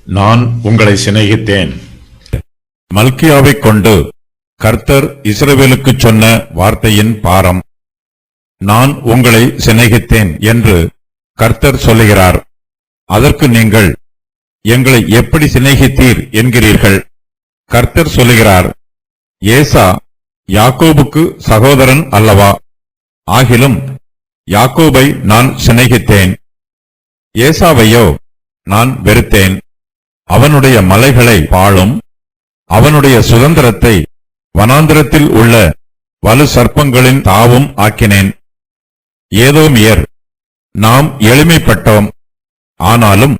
நான் உங்களை சிநேகித்தேன். மல்கியாவைக் கொண்டு கர்த்தர் இஸ்ரவேலுக்கு சொன்ன வார்த்தையின் பாரம். நான் உங்களை சிநேகித்தேன் என்று கர்த்தர் சொல்லுகிறார். அதற்கு நீங்கள் எங்களை எப்படி சிநேகித்தீர் என்கிறீர்கள். கர்த்தர் சொல்லுகிறார், ஏசா யாக்கோபுக்கு சகோதரன் அல்லவா? ஆகிலும் யாக்கோபை நான் சிநேகித்தேன், ஏசாவையோ நான் வெறுத்தேன். அவனுடைய மலைகளை பாழும், அவனுடைய சுதந்திரத்தை வனாந்திரத்தில் உள்ள வலு சர்ப்பங்களின் தாவும் ஆக்கினேன். ஏதோமியர், நாம் எளிமைப்பட்டோம், ஆனாலும்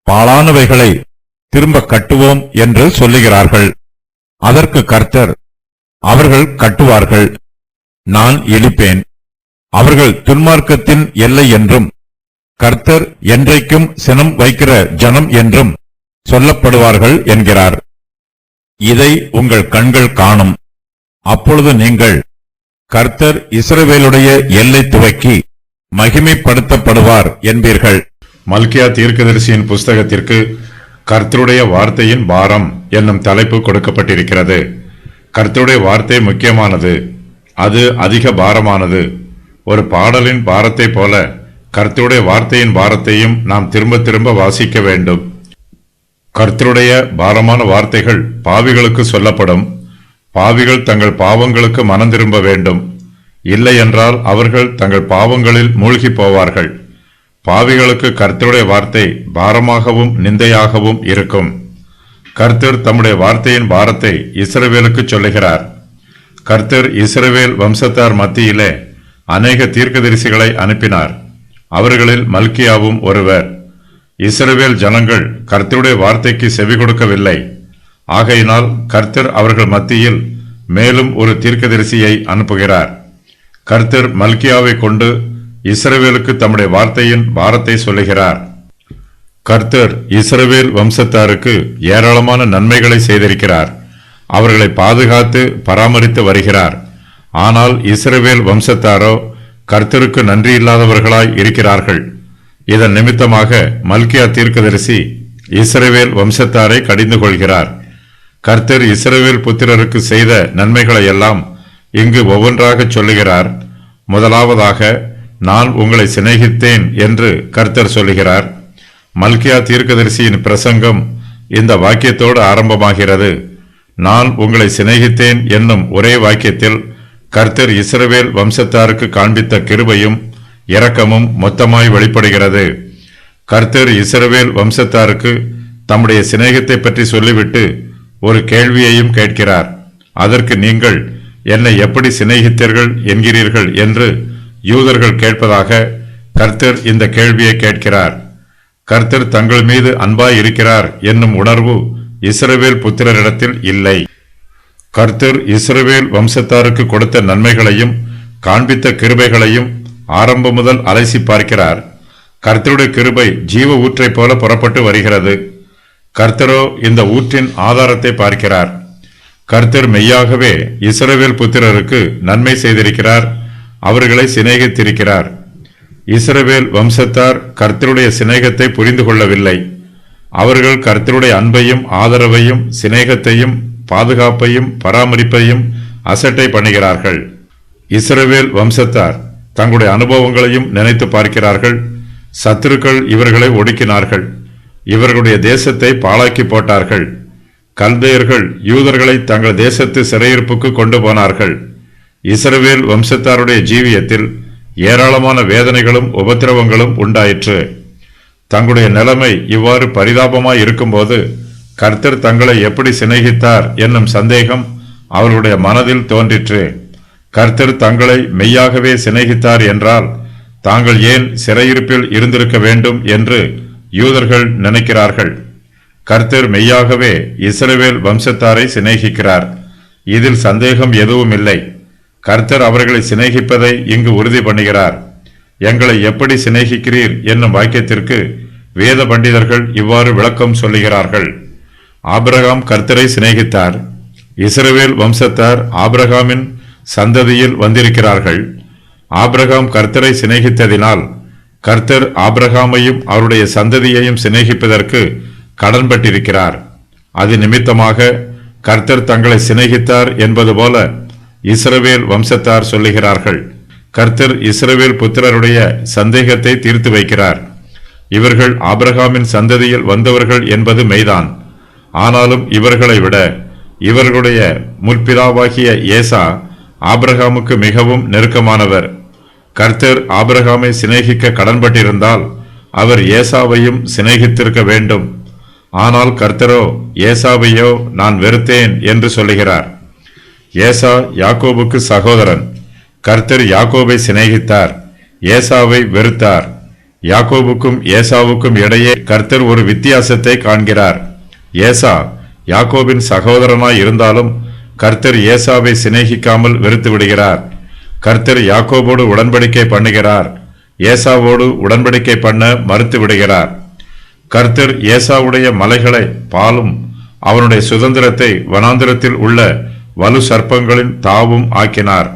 பாழானவைகளை திரும்ப கட்டுவோம் என்று சொல்லுகிறார்கள். அதற்கு கர்த்தர், அவர்கள் கட்டுவார்கள், நான் இடிப்பேன். அவர்கள் துன்மார்க்கத்தின் எல்லை என்றும் கர்த்தர் என்றைக்கும் சினம் வைக்கிற ஜனம் என்றும் சொல்லப்படுவார்கள் என்கிறார். இதை உங்கள் கண்கள் காணும். அப்பொழுது நீங்கள் கர்த்தர் இஸ்ரவேலுடைய எல்லை துவக்கி மகிமைப்படுத்தப்படுவார் என்பீர்கள். மல்கியா தீர்க்கதரிசியின் புஸ்தகத்திற்கு கர்த்தருடைய வார்த்தையின் பாரம் என்னும் தலைப்பு கொடுக்கப்பட்டிருக்கிறது. கர்த்தருடைய வார்த்தை முக்கியமானது, அது அதிக பாரமானது. ஒரு பாடலின் பாரத்தை போல கர்த்தருடைய வார்த்தையின் பாரத்தையும் நாம் திரும்ப திரும்ப வாசிக்க வேண்டும். கர்த்தருடைய பாரமான வார்த்தைகள் பாவிகளுக்கு சொல்லப்படும். பாவிகள் தங்கள் பாவங்களுக்கு மனம் திரும்ப வேண்டும். இல்லை என்றால் அவர்கள் தங்கள் பாவங்களில் மூழ்கி போவார்கள். பாவிகளுக்கு கர்த்தருடைய வார்த்தை பாரமாகவும் நிந்தையாகவும் இருக்கும். கர்த்தர் தம்முடைய வார்த்தையின் பாரத்தை இஸ்ரவேலுக்கு சொல்லுகிறார். கர்த்தர் இஸ்ரவேல் வம்சத்தார் மத்தியிலே அநேக தீர்க்கதரிசிகளை அனுப்பினார். அவர்களில் மல்கியாவும் ஒருவர். இஸ்ரவேல் ஜனங்கள் கர்த்தருடைய வார்த்தைக்கு செவி கொடுக்கவில்லை. ஆகையினால் கர்த்தர் அவர்கள் மத்தியில் மேலும் ஒரு தீர்க்கதரிசியை அனுப்புகிறார். கர்த்தர் மல்கியாவை கொண்டு இஸ்ரவேலுக்கு தம்முடைய வார்த்தையின் பாரத்தை சொல்லுகிறார். கர்த்தர் இஸ்ரவேல் வம்சத்தாருக்கு ஏராளமான நன்மைகளை செய்திருக்கிறார். அவர்களை பாதுகாத்து பராமரித்து வருகிறார். ஆனால் இஸ்ரவேல் வம்சத்தாரோ கர்த்தருக்கு நன்றி இல்லாதவர்களாய் இருக்கிறார்கள். இதன் நிமித்தமாக மல்கியா தீர்க்கதரிசி இஸ்ரவேல் வம்சத்தாரை கடிந்து கொள்கிறார். கர்த்தர் இஸ்ரவேல் புத்திரருக்கு செய்த நன்மைகளை எல்லாம் இங்கு ஒவ்வொன்றாக சொல்லுகிறார். முதலாவதாக, நான் உங்களை சிநேகித்தேன் என்று கர்த்தர் சொல்லுகிறார். மல்கியா தீர்க்கதரிசியின் பிரசங்கம் இந்த வாக்கியத்தோடு ஆரம்பமாகிறது. நான் உங்களை சிநேகித்தேன் என்னும் ஒரே வாக்கியத்தில் கர்த்தர் இஸ்ரவேல் வம்சத்தாருக்கு காண்பித்த கிருபையும் இரக்கமும் மொத்தமாய் வெளிப்படுகிறது. கர்த்தர் இஸ்ரவேல் வம்சத்தாருக்கு தம்முடைய சிநேகத்தை பற்றி சொல்லிவிட்டு ஒரு கேள்வியையும் கேட்கிறார். அதற்கு நீங்கள் என்னை எப்படி சிநேகித்தீர்கள் என்கிறீர்கள் என்று யூதர்கள் கேட்பதாக கர்த்தர் இந்த கேள்வியை கேட்கிறார். கர்த்தர் தங்கள் மீது அன்பாய் இருக்கிறார் என்னும் உணர்வு இஸ்ரவேல் புத்திரரிடத்தில் இல்லை. கர்த்தர் இஸ்ரவேல் வம்சத்தாருக்கு கொடுத்த நன்மைகளையும் காண்பித்த கிருபைகளையும் ஆரம்பம் முதல் அலசி பார்க்கிறார். கர்த்தருடைய கிருபை ஜீவ ஊற்றை போல புறப்பட்டு வருகிறது. கர்த்தரோ இந்த ஊற்றின் ஆதாரத்தை பார்க்கிறார். கர்த்தர் மெய்யாகவே இஸ்ரவேல் புத்திரருக்கு நன்மை செய்திருக்கிறார், அவர்களை சிநேகித்திருக்கிறார். இஸ்ரவேல் வம்சத்தார் கர்த்தருடைய சிநேகத்தை புரிந்து கொள்ளவில்லை. அவர்கள் கர்த்தருடைய அன்பையும் ஆதரவையும் சிநேகத்தையும் பாதுகாப்பையும் பராமரிப்பையும் அசட்டை பண்ணுகிறார்கள். இஸ்ரவேல் வம்சத்தார் தங்களுடைய அனுபவங்களையும் நினைத்து பார்க்கிறார்கள். சத்துருக்கள் இவர்களை ஒடுக்கினார்கள். இவர்களுடைய தேசத்தை பாழாக்கி போட்டார்கள். கல்தேயர்கள் யூதர்களை தங்கள் தேசத்து சிறையிருப்புக்கு கொண்டு போனார்கள். இஸ்ரவேல் வம்சத்தாருடைய ஜீவியத்தில் ஏராளமான வேதனைகளும் உபத்திரவங்களும் உண்டாயிற்று. தங்களுடைய நிலைமை இவ்வாறு பரிதாபமாய் இருக்கும்போது கர்த்தர் தங்களை எப்படி சிநேகித்தார் என்னும் சந்தேகம் அவர்களுடைய மனதில் தோன்றிற்று. கர்த்தர் தங்களை மெய்யாகவே சிநேகித்தார் என்றால் தாங்கள் ஏன் சிறையிருப்பில் இருந்திருக்க வேண்டும் என்று யூதர்கள் நினைக்கிறார்கள். கர்த்தர் மெய்யாகவே இஸ்ரவேல் வம்சத்தாரை சிநேகிக்கிறார். இதில் சந்தேகம் எதுவும் இல்லை. கர்த்தர் அவர்களை சிநேகிப்பதை இங்கு உறுதி பண்ணுகிறார். எங்களை எப்படி சிநேகிக்கிறீர் என்னும் வாக்கியத்திற்கு வேத பண்டிதர்கள் இவ்வாறு விளக்கம் சொல்லுகிறார்கள். ஆபிரகாம் கர்த்தரை சிநேகித்தார். இஸ்ரவேல் வம்சத்தார் ஆபிரகாமின் சந்ததியில் வந்திருக்கிறார்கள். ஆபிரகாம் கர்த்தரை சிநேகித்ததினால் கர்த்தர் ஆபிரகாமையும் அவருடைய சந்ததியையும் சிநேகிப்பதற்கு கடன்பட்டிருக்கிறார். அது நிமித்தமாக கர்த்தர் தங்களை சிநேகித்தார் என்பது போல இஸ்ரவேல் வம்சத்தார் சொல்லுகிறார்கள். கர்த்தர் இஸ்ரவேல் புத்திரருடைய சந்தேகத்தை தீர்த்து வைக்கிறார். இவர்கள் ஆபிரகாமின் சந்ததியில் வந்தவர்கள் என்பது மெய்தான். ஆனாலும் இவர்களை விட இவர்களுடைய முற்பிதாவாகிய ஏசா ஆபிரகாமுக்கு மிகவும் நெருக்கமானவர். கர்த்தர் ஆபிரகாமை சிநேகிக்க கடன்பட்டிருந்தால் அவர் ஏசாவையும் சிநேகித்திருக்க வேண்டும். ஆனால் கர்த்தரோ ஏசாவையோ நான் வெறுத்தேன் என்று சொல்லுகிறார். ஏசா யாக்கோபுக்கு சகோதரன். கர்த்தர் யாக்கோபை சிநேகித்தார், ஏசாவை வெறுத்தார். யாக்கோபுக்கும் ஏசாவுக்கும் இடையே கர்த்தர் ஒரு வித்தியாசத்தை காண்கிறார். ஏசா யாக்கோபின் சகோதரனாய் இருந்தாலும் கர்த்தர் ஏசாவை சிநேகிக்காமல் வெறுத்து விடுகிறார். கர்த்தர் யாக்கோபோடு உடன்படிக்கை பண்ணுகிறார், ஏசாவோடு உடன்படிக்கை பண்ண மறுத்து விடுகிறார். கர்த்தர் ஏசாவுடைய மலைகளை பாலும் அவனுடைய சுதந்திரத்தை வனாந்திரத்தில் உள்ள வலு சர்ப்பங்களின் தாவும் ஆக்கினார்.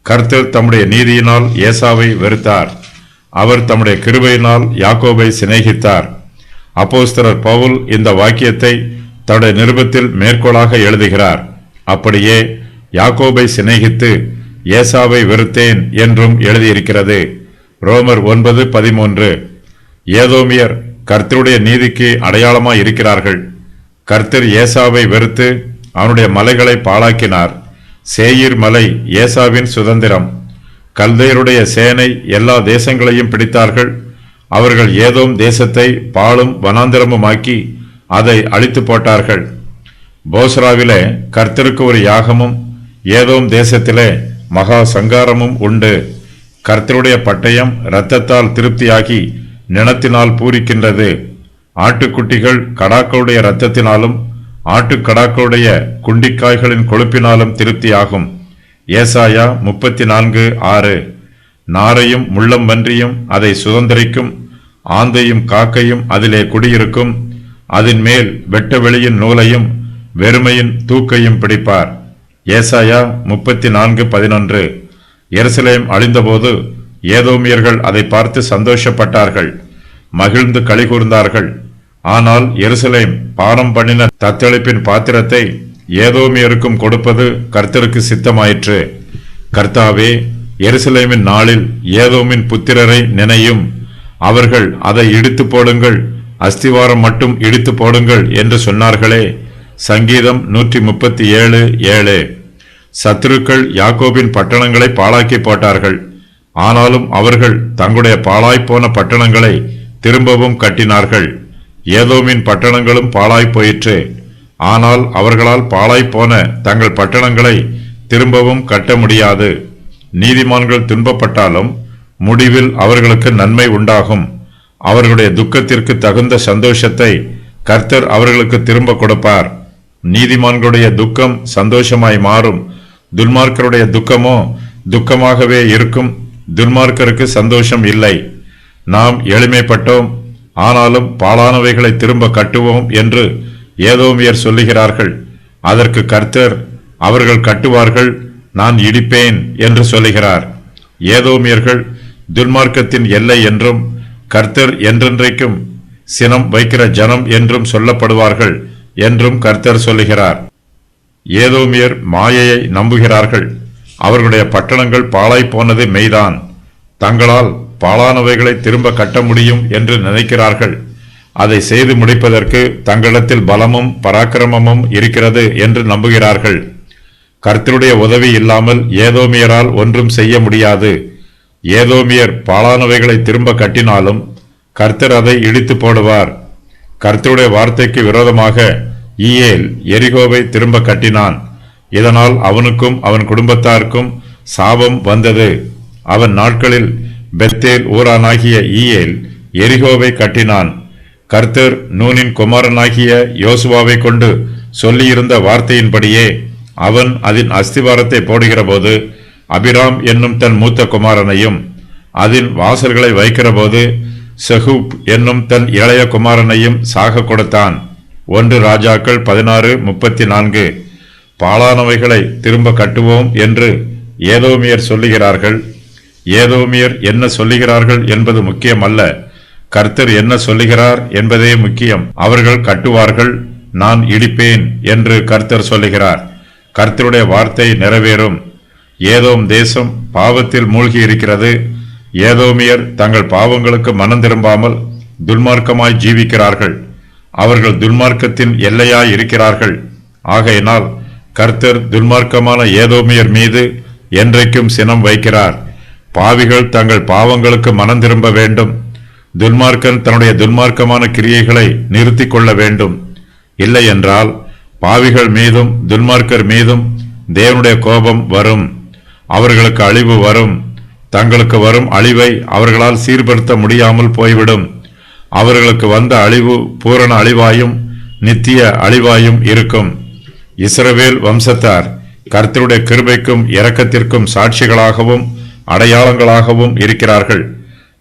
கர்த்தர் தம்முடைய நீதியினால் ஏசாவை வெறுத்தார், அவர் தம்முடைய கிருபையினால் யாக்கோபை சிநேகித்தார். அப்போஸ்தலர் பவுல் இந்த வாக்கியத்தை தன்னுடைய நிருபத்தில் மேற்கோளாக எழுதுகிறார். அப்படியே யாக்கோபை சிநேகித்து ஏசாவை வெறுத்தேன் என்றும் எழுதியிருக்கிறது. ரோமர் 9:13. ஏதோமியர் கர்த்தருடைய நீதிக்கு அடையாளமாய் இருக்கிறார்கள். கர்த்தர் ஏசாவை வெறுத்து அவனுடைய மலைகளை பாழாக்கினார். சேயீர் மலை ஏசாவின் சுதந்திரம். கல்தையருடைய சேனை எல்லா தேசங்களையும் பிடித்தார்கள். அவர்கள் ஏதோம் தேசத்தை பாழும் வனாந்திரமுமாக்கி அதை அழித்து போட்டார்கள். போஸ்ராவிலே கர்த்தருக்கு ஒரு யாகமும் ஏதோம் தேசத்திலே மகா சங்காரமும் உண்டு. கர்த்தருடைய பட்டயம் இரத்தத்தால் திருப்தியாகி நினத்தினால் பூரிக்கின்றது. ஆட்டுக்குட்டிகள் கடாக்களுடைய இரத்தத்தினாலும் ஆட்டுக்கடாக்களுடைய குண்டிக்காய்களின் கொழுப்பினாலும் திருப்தியாகும். ஏசாயா 34:6. நாரையும் முள்ளம்பன்றியும் அதை சுதந்திரிக்கும், ஆந்தையும் காக்கையும் அதிலே குடியிருக்கும். அதன் மேல் வெட்ட வெளியின் நூலையும் வெறுமையின் தூக்கையும் பிடிப்பார். ஏசாயா 34:11. எருசலேம் அழிந்தபோது ஏதோமியர்கள் அதை பார்த்து சந்தோஷப்பட்டார்கள், மகிழ்ந்து களிகூர்ந்தார்கள். ஆனால் எருசலேம் பானம் பண்ணின தத்தளிப்பின் பாத்திரத்தை ஏதோமியருக்கும் கொடுப்பது கர்த்தருக்கு சித்தமாயிற்று. கர்த்தாவே, எருசலேமின் நாளில் ஏதோமின் புத்திரரை நினையும். அவர்கள் அதை இடித்து போடுங்கள், அஸ்திவாரம் மட்டும் இடித்து போடுங்கள் என்று சொன்னார்களே. சங்கீதம் 137:7. சத்துருக்கள் யாக்கோபின் பட்டணங்களை பாழாக்கி போட்டார்கள். ஆனாலும் அவர்கள் தங்களுடைய பாழாய்ப்போன பட்டணங்களை திரும்பவும் கட்டினார்கள். ஏதோமின் பட்டணங்களும் பாழாய் போயிற்று. ஆனால் அவர்களால் பாழாய்ப்போன தங்கள் பட்டணங்களை திரும்பவும் கட்ட முடியாது. நீதிமான்கள் துன்பப்பட்டாலும் முடிவில் அவர்களுக்கு நன்மை உண்டாகும். அவர்களுடைய துக்கத்திற்கு தகுந்த சந்தோஷத்தை கர்த்தர் அவர்களுக்கு திரும்ப கொடுப்பார். நீதிமான்களுடைய துக்கம் சந்தோஷமாய் மாறும், துன்மார்க்கருடைய துக்கமோ துக்கமாகவே இருக்கும். துன்மார்க்கருக்கு சந்தோஷம் இல்லை. நாம் எளிமைப்பட்டோம், ஆனாலும் பாழானவைகளை திரும்ப கட்டுவோம் என்று ஏதோமியர் சொல்லுகிறார்கள். அதற்கு கர்த்தர் அவர்கள் கட்டுவார்கள், நான் இடிப்பேன் என்று சொல்லுகிறார். ஏதோமியர்கள் துன்மார்க்கத்தின் எல்லை என்றும் கர்த்தர் என்றென்றைக்கும் சினம் வைக்கிற ஜனம் என்றும் சொல்லப்படுவார்கள் என்றும் கர்த்தர் சொல்லுகிறார். ஏதோமியர் மாயையை நம்புகிறார்கள். அவர்களுடைய பட்டணங்கள் பாழாய் போனது மெய்தான். தங்களால் பாழானவைகளை திரும்ப கட்ட முடியும் என்று நினைக்கிறார்கள். அதை செய்து முடிப்பதற்கு தங்களிடத்தில் பலமும் பராக்கிரமமும் இருக்கிறது என்று நம்புகிறார்கள். கர்த்தருடைய உதவி இல்லாமல் ஏதோமியரால் ஒன்றும் செய்ய முடியாது. ஏதோமியர் பாழானவைகளை திரும்ப கட்டினாலும் கர்த்தர் அதை இடித்து போடுவார். கர்த்தருடைய வார்த்தைக்கு விரோதமாக ஈயேல் எரிகோவை திரும்ப கட்டினான். இதனால் அவனுக்கும் அவன் குடும்பத்தாருக்கும் சாபம் வந்தது. அவன் நாட்களில் பெத்தேல் ஊரானாகிய ஈயேல் எரிகோவை கட்டினான். கர்த்தர் நூனின் குமாரனாகிய யோசுவாவை கொண்டு சொல்லியிருந்த வார்த்தையின்படியே அவன் அதன் அஸ்திவாரத்தை போடுகிற போது அபிராம் என்னும் தன் மூத்த குமாரனையும், அதன் வாசல்களை வைக்கிற போது செஹூப் என்னும் தன் இளைய குமாரனையும் சாக கொடுத்தான். 1 ராஜாக்கள் 16:34. பாழானவைகளை திரும்ப கட்டுவோம் என்று ஏதோமியர் சொல்லுகிறார்கள். ஏதோமியர் என்ன சொல்லுகிறார்கள் என்பது முக்கியமல்ல. கர்த்தர் என்ன சொல்லுகிறார் என்பதே முக்கியம். அவர்கள் கட்டுவார்கள், நான் இடிப்பேன் என்று கர்த்தர் சொல்லுகிறார். கர்த்தருடைய வார்த்தை நிறைவேறும். ஏதோம் தேசம் பாவத்தில் மூழ்கி இருக்கிறது. ஏதோமியர் தங்கள் பாவங்களுக்கு மனம் திரும்பாமல் துன்மார்க்கமாய் ஜீவிக்கிறார்கள். அவர்கள் துன்மார்க்கத்தின் எல்லையாய் இருக்கிறார்கள். ஆகையினால் கர்த்தர் துன்மார்க்கமான ஏதோமியர் மீது என்றைக்கும் சினம் வைக்கிறார். பாவிகள் தங்கள் பாவங்களுக்கு மனம் திரும்ப வேண்டும். துன்மார்க்கன் தன்னுடைய துன்மார்க்கமான கிரியைகளை நிறுத்திக் கொள்ள வேண்டும். இல்லை என்றால் பாவிகள் மீதும் துன்மார்க்கர் மீதும் தேவனுடைய கோபம் வரும். அவர்களுக்கு அழிவு வரும். தங்களுக்கு வரும் அழிவை அவர்களால் சீர்படுத்த முடியாமல் போய்விடும். அவர்களுக்கு வந்த அழிவு பூரண அழிவாயும் நித்திய அழிவாயும் இருக்கும். இஸ்ரவேல் வம்சத்தார் கர்த்தருடைய கிருபைக்கும் இரக்கத்திற்கும் சாட்சிகளாகவும் அடையாளங்களாகவும் இருக்கிறார்கள்.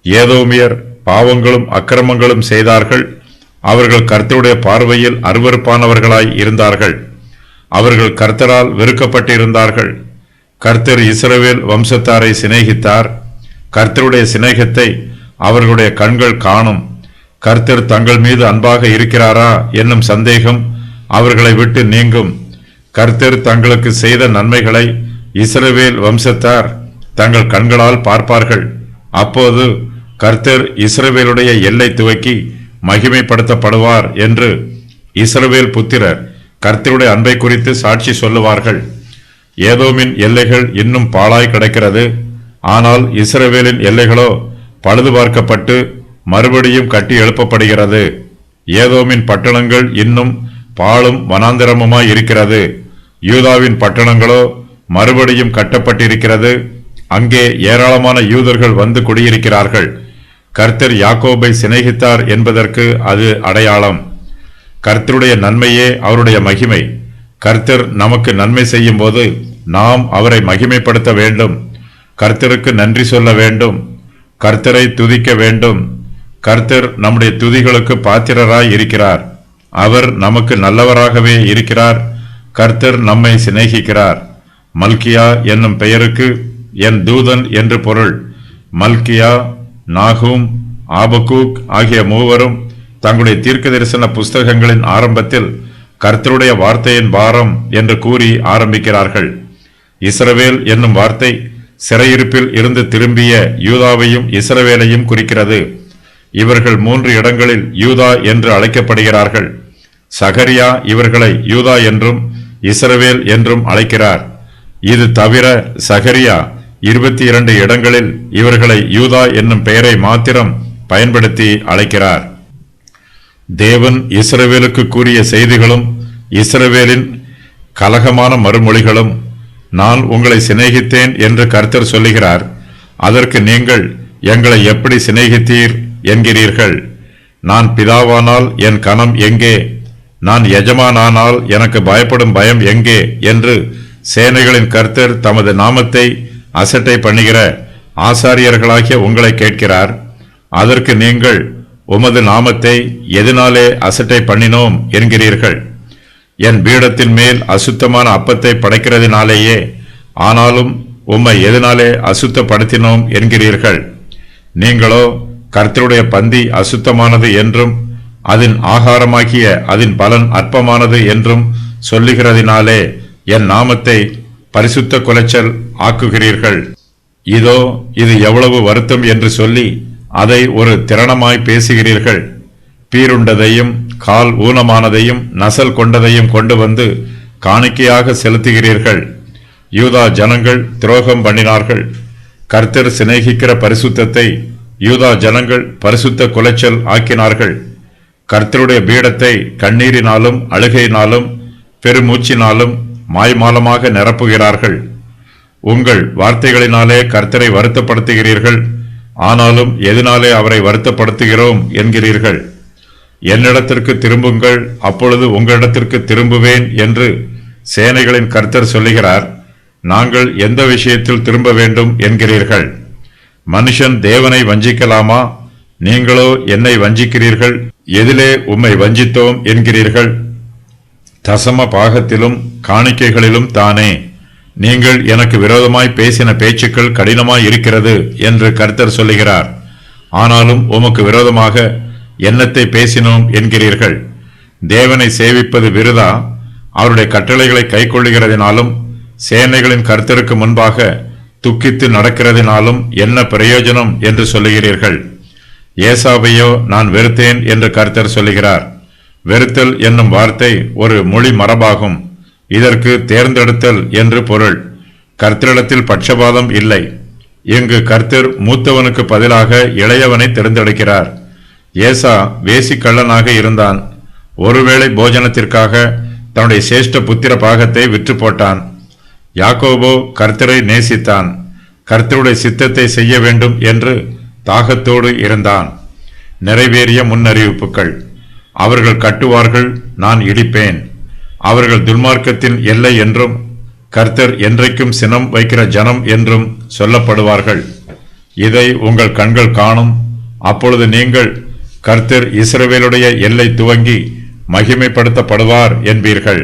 ஏதோமியர் பாவங்களும் அக்கிரமங்களும் செய்தார்கள். அவர்கள் கர்த்தருடைய பார்வையில் அருவருப்பானவர்களாய் இருந்தார்கள். அவர்கள் கர்த்தரால் வெறுக்கப்பட்டிருந்தார்கள். கர்த்தர் இஸ்ரவேல் வம்சத்தாரை சிநேகித்தார். கர்த்தருடைய சிநேகத்தை அவர்களுடைய கண்கள் காணும். கர்த்தர் தங்கள் மீது அன்பாக இருக்கிறாரா என்னும் சந்தேகம் அவர்களை விட்டு நீங்கும். கர்த்தர் தங்களுக்கு செய்த நன்மைகளை இஸ்ரவேல் வம்சத்தார் தங்கள் கண்களால் பார்ப்பார்கள். அப்போது கர்த்தர் இஸ்ரவேலுடைய எல்லை துவக்கி மகிமைப்படுத்தப்படுவார் என்று இஸ்ரவேல் புத்திரர் கர்த்தருடைய அன்பை குறித்து சாட்சி சொல்லுவார்கள். ஏதோமின் எல்லைகள் இன்னும் பாழாய் கிடக்கிறது. ஆனால் இஸ்ரவேலின் எல்லைகளோ பழுது பார்க்கப்பட்டு மறுபடியும் கட்டி எழுப்பப்படுகிறது. ஏதோமின் பட்டணங்கள் இன்னும் பாழும் வனாந்தரமுமாய் இருக்கிறது. யூதாவின் பட்டணங்களோ மறுபடியும் கட்டப்பட்டிருக்கிறது. அங்கே ஏராளமான யூதர்கள் வந்து குடியிருக்கிறார்கள். கர்த்தர் யாக்கோபை சிநேகித்தார் என்பதற்கு அது அடையாளம். கர்த்தருடைய நன்மையே அவருடைய மகிமை. கர்த்தர் நமக்கு நன்மை செய்யும் போது நாம் அவரை மகிமைப்படுத்த வேண்டும். கர்த்தருக்கு நன்றி சொல்ல வேண்டும். கர்த்தரை துதிக்க வேண்டும். கர்த்தர் நம்முடைய துதிகளுக்கு பாத்திரராய் இருக்கிறார். அவர் நமக்கு நல்லவராகவே இருக்கிறார். கர்த்தர் நம்மை சிநேகிக்கிறார். மல்கியா என்னும் பெயருக்கு என் தூதன் என்று பொருள். மல்கியா, நாகூம், ஆபக்கூக் ஆகிய மூவரும் தங்களுடைய தீர்க்க தரிசன புஸ்தகங்களின் ஆரம்பத்தில் கர்த்தருடைய வார்த்தையின் பாரம் என்று கூறி ஆரம்பிக்கிறார்கள். இஸ்ரவேல் என்னும் வார்த்தை சிறையிருப்பில் இருந்து திரும்பிய யூதாவையும் இஸ்ரவேலையும் குறிக்கிறது. இவர்கள் 3 இடங்களில் யூதா என்று அழைக்கப்படுகிறார்கள். சகரியா இவர்களை யூதா என்றும் இஸ்ரவேல் என்றும் அழைக்கிறார். இது தவிர சகரியா 22 இடங்களில் இவர்களை யூதா என்னும் பெயரை மாத்திரம் பயன்படுத்தி அழைக்கிறார். தேவன் இஸ்ரவேலுக்கு கூறிய செய்திகளும் இஸ்ரவேலின் கலகமான மறுமொழிகளும். நான் உங்களை சிநேகித்தேன் என்று கர்த்தர் சொல்லுகிறார். அதற்கு நீங்கள் எங்களை எப்படி சிநேகித்தீர் என்கிறீர்கள். நான் பிதாவானால் என் கனம் எங்கே? நான் எஜமானானால் எனக்கு பயப்படும் பயம் எங்கே என்று சேனைகளின் கர்த்தர் தமது நாமத்தை அசட்டை பண்ணுகிற ஆசாரியர்களாகிய உங்களை கேட்கிறார். அதற்கு நீங்கள் உமது நாமத்தை எதனாலே அசட்டை பண்ணினோம் என்கிறீர்கள். என் பீடத்தின் மேல் அசுத்தமான அப்பத்தை படைக்கிறதினாலேயே. ஆனாலும் உம்மை எதனாலே அசுத்தப்படுத்தினோம் என்கிறீர்கள். நீங்களோ கர்த்தருடைய பந்தி அசுத்தமானது என்றும் அதன் ஆகாரமாகிய அதன் பலன் அற்பமானது என்றும் சொல்லுகிறதினாலே என் நாமத்தை பரிசுத்த குலைச்சல் ஆக்குகிறீர்கள். இதோ இது எவ்வளவு வருத்தம் என்று சொல்லி அதை ஒரு திறனமாய் பேசுகிறீர்கள். பீருண்டதையும் கால் ஊனமானதையும் நசல் கொண்டதையும் கொண்டு வந்து காணிக்கையாக செலுத்துகிறீர்கள். யூதா ஜனங்கள் துரோகம் பண்ணினார்கள். கர்த்தர் சிநேகிக்கிற பரிசுத்தத்தை யூதா ஜனங்கள் பரிசுத்த குலைச்சல் ஆக்கினார்கள். கர்த்தருடைய பீடத்தை கண்ணீரினாலும் அழுகையினாலும் பெருமூச்சினாலும் மாய்மாலமாக நிரப்புகிறார்கள். உங்கள் வார்த்தைகளினாலே கர்த்தரை வருத்தப்படுத்துகிறீர்கள். ஆனாலும் எதனாலே அவரை வருத்தப்படுத்துகிறோம் என்கிறீர்கள். என்னிடத்திற்கு திரும்புங்கள், அப்பொழுது உங்களிடத்திற்கு திரும்புவேன் என்று சேனைகளின் கர்த்தர் சொல்லுகிறார். நாங்கள் எந்த விஷயத்தில் திரும்ப வேண்டும் என்கிறீர்கள். மனுஷன் தேவனை வஞ்சிக்கலாமா? நீங்களோ என்னை வஞ்சிக்கிறீர்கள். எதிலே உம்மை வஞ்சித்தோம் என்கிறீர்கள். தசம பாகத்திலும் காணிக்கைகளிலும் தானே. நீங்கள் எனக்கு விரோதமாய் பேசின பேச்சுக்கள் கடினமாய் இருக்கிறது என்று கர்த்தர் சொல்லுகிறார். ஆனாலும் உமக்கு விரோதமாக என்னத்தை பேசினோம் என்கிறீர்கள். தேவனை சேவிப்பது விருதா, அவருடைய கட்டளைகளை கைக்கொள்ளுகிறதினாலும் சேனைகளின் கர்த்தருக்கு முன்பாக துக்கித்து நடக்கிறதினாலும் என்ன பிரயோஜனம் என்று சொல்லுகிறீர்கள். ஏசாவையோ நான் வெறுத்தேன் என்று கர்த்தர் சொல்லுகிறார். வெறுத்தல் என்னும் வார்த்தை ஒரு மொழி மரபாகும். இதற்கு தேர்ந்தெடுத்தல் என்று பொருள். கர்த்தரிடத்தில் பட்சபாதம் இல்லை. இங்கு கர்த்தர் மூத்தவனுக்கு பதிலாக இளையவனை தேர்ந்தெடுக்கிறார். ஏசா வேசிக்கள்ளனாக இருந்தான். ஒருவேளை போஜனத்திற்காக தன்னுடைய சேஷ்ட புத்திர பாகத்தை விற்று போட்டான். யாக்கோபோ கர்த்தரை நேசித்தான். கர்த்தருடைய சித்தத்தை செய்ய வேண்டும் என்று தாகத்தோடு இருந்தான். நிறைவேறிய முன்னறிவிப்புகள். அவர்கள் கட்டுவார்கள், நான் இடிப்பேன். அவர்கள் துன்மார்க்கத்தின் எல்லை என்றும் கர்த்தர் என்றைக்கும் சினம் வைக்கிற ஜனம் என்றும் சொல்லப்படுவார்கள். இதை உங்கள் கண்கள் காணும். அப்பொழுது நீங்கள் கர்த்தர் இஸ்ரவேலுடைய எல்லை துவங்கி மகிமைப்படுத்தப்படுவார் என்பீர்கள்.